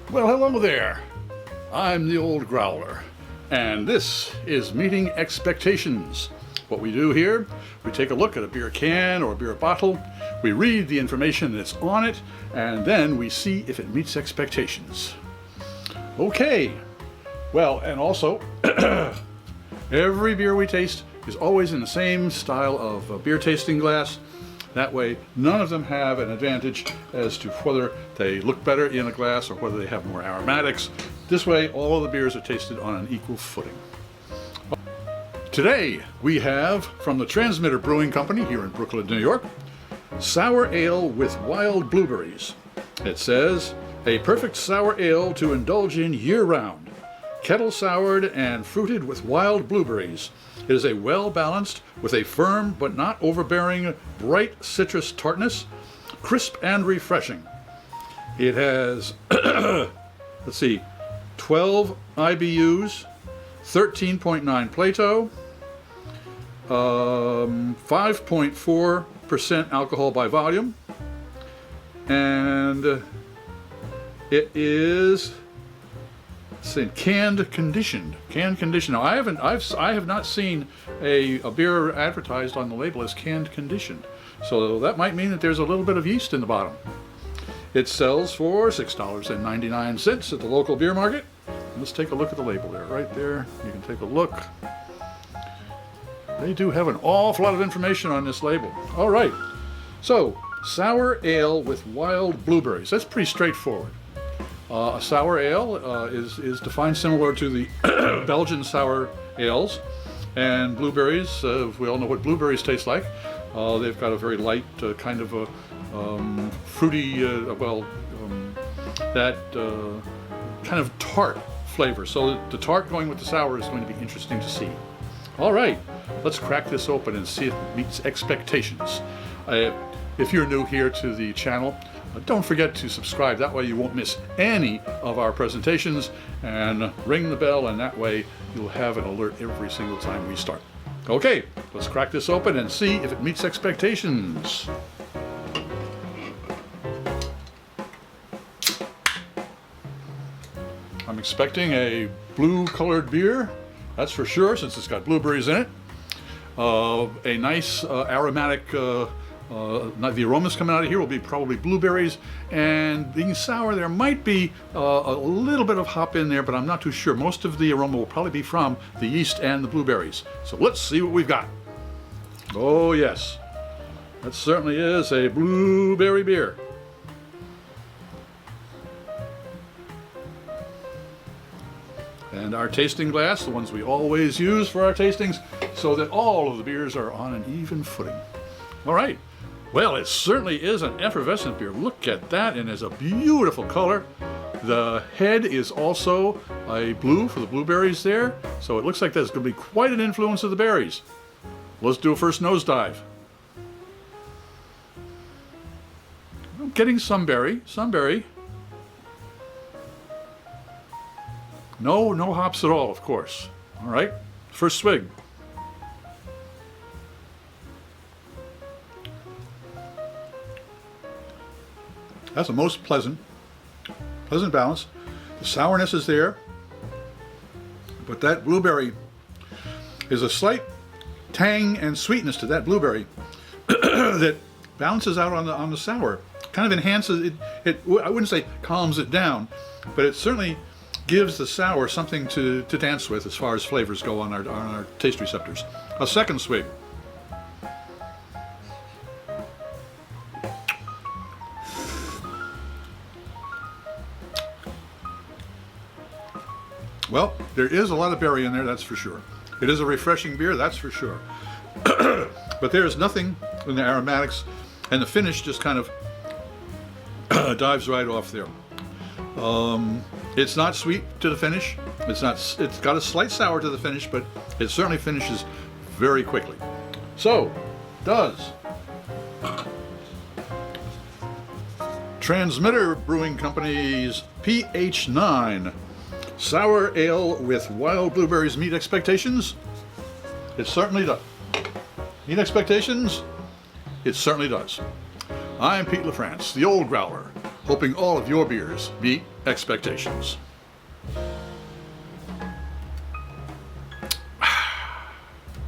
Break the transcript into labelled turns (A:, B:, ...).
A: Well, hello there. I'm the old Growler, and this is Meeting Expectations. What we do here, we take a look at a beer can or a beer bottle, we read the information that's on it, and then we see if it meets expectations. Okay, well, and also, every beer we taste is always in the same style of a beer tasting glass. That way, none of them have an advantage as to whether they look better in a glass or whether they have more aromatics. This way, all of the beers are tasted on an equal footing. Today, we have, from the Transmitter Brewing Company here in Brooklyn, New York, Sour Ale with Wild Blueberries. It says, a perfect sour ale to indulge in year-round. Kettle soured and fruited with wild blueberries. It is a well-balanced with a firm but not overbearing bright citrus tartness, crisp and refreshing. It has, let's see, 12 IBUs, 13.9 Plato, 5.4% alcohol by volume, and it is canned conditioned. Now I have not seen a beer advertised on the label as canned conditioned. So that might mean that there's a little bit of yeast in the bottom. It sells for $6.99 at the local beer market. Let's take a look at the label there, right there. You can take a look. They do have an awful lot of information on this label. All right, so sour ale with wild blueberries. That's pretty straightforward. A sour ale is defined similar to the Belgian sour ales, and blueberries, we all know what blueberries taste like. They've got a very light kind of a fruity, that kind of tart flavor. So the tart going with the sour is going to be interesting to see. All right, let's crack this open and see if it meets expectations. If you're new here to the channel, don't forget to subscribe. That way you won't miss any of our presentations, and ring the bell, and that way you'll have an alert every single time we start. Okay, let's crack this open and see if it meets expectations. I'm expecting a blue-colored beer, that's for sure, since it's got blueberries in it. A nice aromatic. The aromas coming out of here will be probably blueberries, and being sour, there might be a little bit of hop in there, but I'm not too sure. Most of the aroma will probably be from the yeast and the blueberries. So let's see what we've got. Oh yes, that certainly is a blueberry beer. And our tasting glass, the ones we always use for our tastings, so that all of the beers are on an even footing. All right. Well, it certainly is an effervescent beer. Look at that, and it's a beautiful color. The head is also a blue for the blueberries there, so it looks like there's going to be quite an influence of the berries. Let's do a first nosedive. I'm getting some berry. No hops at all, of course. All right, first swig. That's a most pleasant balance. The sourness is there, but that blueberry is a slight tang and sweetness to that blueberry that balances out on the sour. Kind of enhances it. I wouldn't say calms it down, but it certainly gives the sour something to dance with as far as flavors go on our taste receptors. A second swig. Well, there is a lot of berry in there, that's for sure. It is a refreshing beer, that's for sure. But there is nothing in the aromatics, and the finish just kind of dives right off there. It's not sweet to the finish. It's got a slight sour to the finish, but it certainly finishes very quickly. So, does Transmitter Brewing Company's PH9 Sour Ale with Wild Blueberries meet expectations? It certainly does. Meet expectations? It certainly does. I'm Pete LaFrance, the old Growler, hoping all of your beers meet expectations.